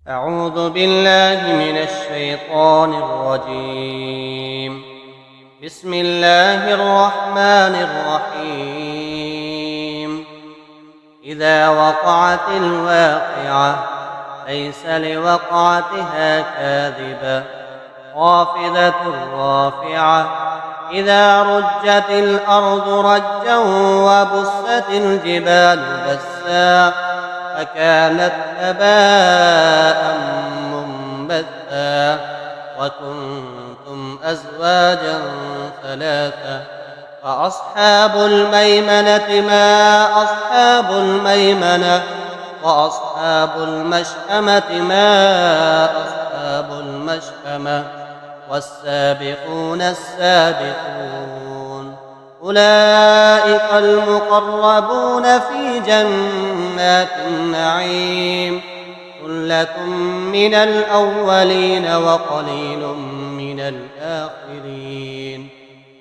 أعوذ بالله من الشيطان الرجيم. بسم الله الرحمن الرحيم. إذا وقعت الواقعة ليس لوقعتها كاذبة خافضة رافعة إذا رجت الأرض رجا وبست الجبال بسا فكانت هباء منبثا وكنتم أزواجا ثلاثة فأصحاب الميمنة ما أصحاب الميمنة وأصحاب المشأمة ما أصحاب المشأمة والسابقون السابقون أولئك المقربون في جنات النعيم ثلة من الأولين وقليل من الآخرين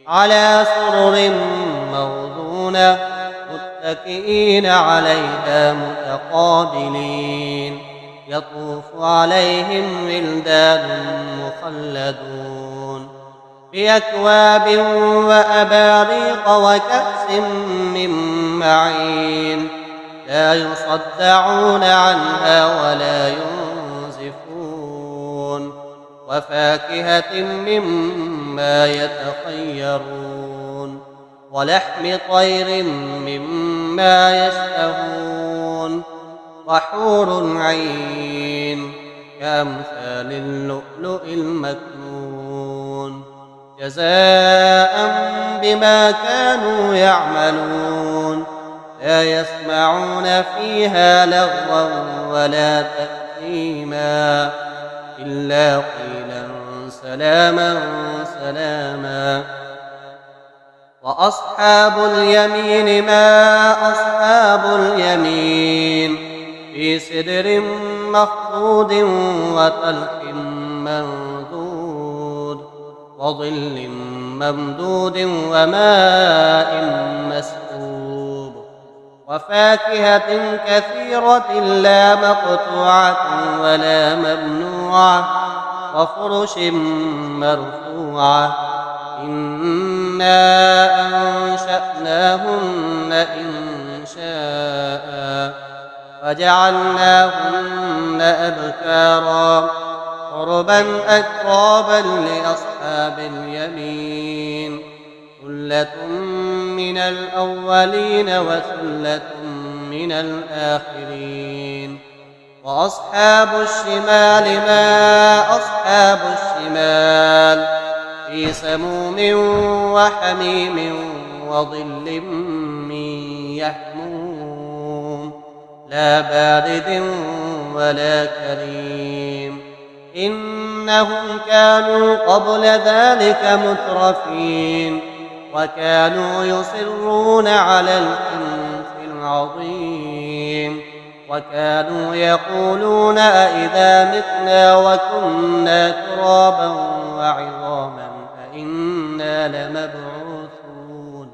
على سرر موضونة متكئين عليها متقابلين يطوف عليهم ولدان مخلدون بأكواب وأباريق وكأس من معين لا يصدعون عنها ولا ينزفون وفاكهة مما يتخيرون ولحم طير مما يشتهون وحور عين كأمثال اللؤلؤ المكنون جزاء بما كانوا يعملون لا يسمعون فيها لغوا ولا تأثيما إلا قيلا سلاما سلاما وأصحاب اليمين ما أصحاب اليمين في سدر مخضود وطلح منضود وظل ممدود وماء مسكوب وفاكهة كثيرة لا مقطوعة ولا ممنوعة وفرش مرفوعة إنا أنشأناهن إنشاء وجعلناهن أبكارا عربا أترابا لأصحاب اليمين ثلة من الأولين وثلة من الآخرين وأصحاب الشمال ما أصحاب الشمال في سموم وحميم وظل من يحموم لا بارد ولا كريم إنهم كانوا قبل ذلك مترفين وكانوا يصرون على الحنث العظيم وكانوا يقولون أئذا متنا وكنا ترابا وعظاما أئنا لمبعوثون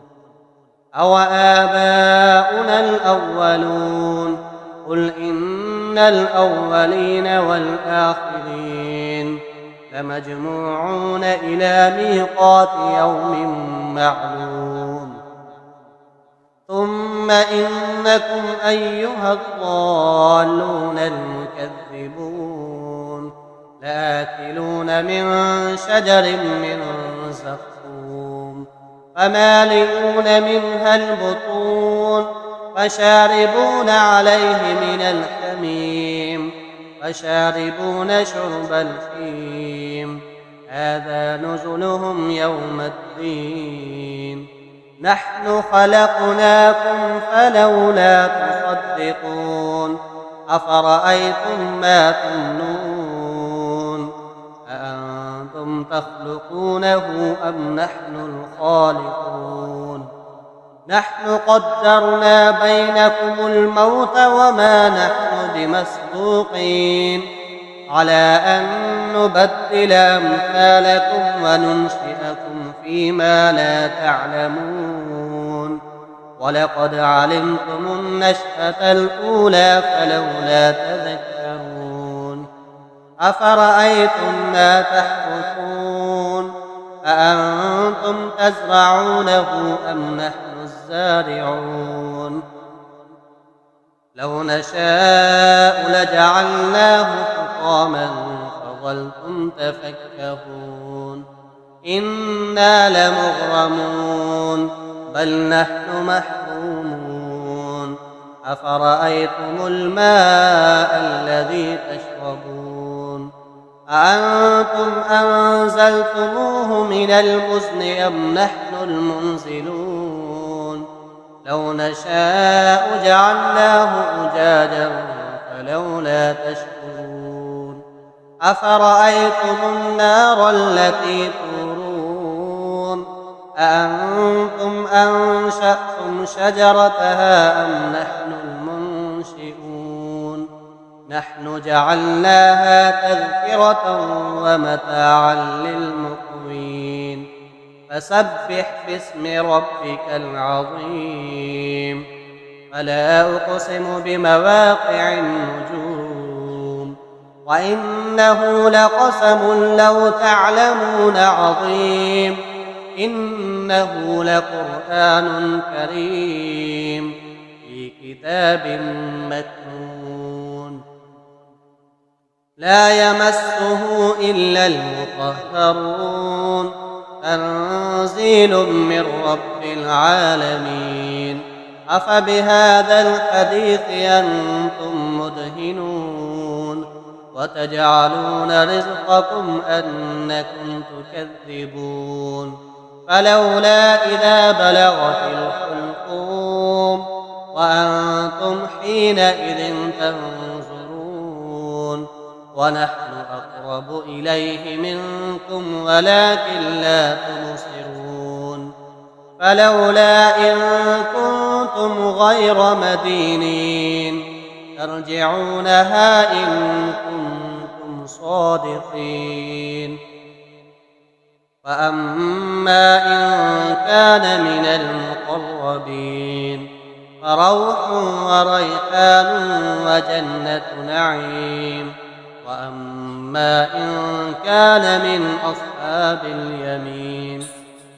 أو آباؤنا الأولون قل إن الأولين والآخرين لمجموعون إلى ميقات يوم معلوم ثم إنكم أيها الضالون المكذبون لآكلون من شجر من زقوم فمالئون منها البطون فشاربون عليه من الحميم فشاربون شرب الحميم هذا نزلهم يوم الدين نحن خلقناكم فلولا تصدقون أفرأيتم ما تمنون أأنتم تخلقونه أم نحن الخالقون نحن قدرنا بينكم الموت وما نحن بمسبوقين على أن نبدل أمثالكم وننشئكم فيما لا تعلمون ولقد علمتم النشأة الأولى فلولا تذكرون أفرأيتم ما تحرثون أأنتم تزرعونه أم نحن الزارعون لو نشاء لجعلناه حطاما فظلتم تفكهون إنا لمغرمون بل نحن محرومون أفرأيتم الماء الذي تشربون أأنتم أنزلتموه من المزن أم نحن المنزلون لو نشاء جعلناه أجاجا فلولا تشكرون أفرأيتم النار التي تورون أأنتم أنشأتم شجرتها أم نحن المنشئون نحن جعلناها تذكرة ومتاعا للمقوين فسبح باسم ربك العظيم فلا أقسم بمواقع النجوم وإنه لقسم لو تعلمون عظيم إنه لقرآن كريم في كتاب مكنون لا يمسه إلا المطهرون تنزيل من رب العالمين أفبهذا الحديث أنتم مدهنون وتجعلون رزقكم أنكم تكذبون فلولا إذا بلغت الحلقوم وأنتم حينئذ تنظرون ونحن أقرب إليه منكم ولكن لا تبصرون فلولا إن كنتم غير مدينين ترجعونها إن كنتم صادقين فأما إن كان من المقربين فروح وريحان وجنة نعيم وأما إن كان من أصحاب اليمين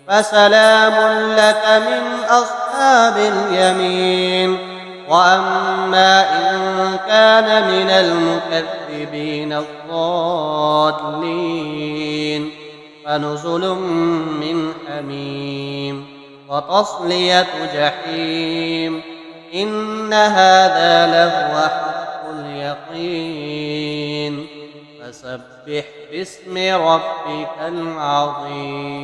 فسلام لك من أصحاب اليمين وأما إن كان من المكذبين الضالين فنزل من حميم وتصلية جحيم إن هذا لهو حق اليقين فسبح باسم ربك العظيم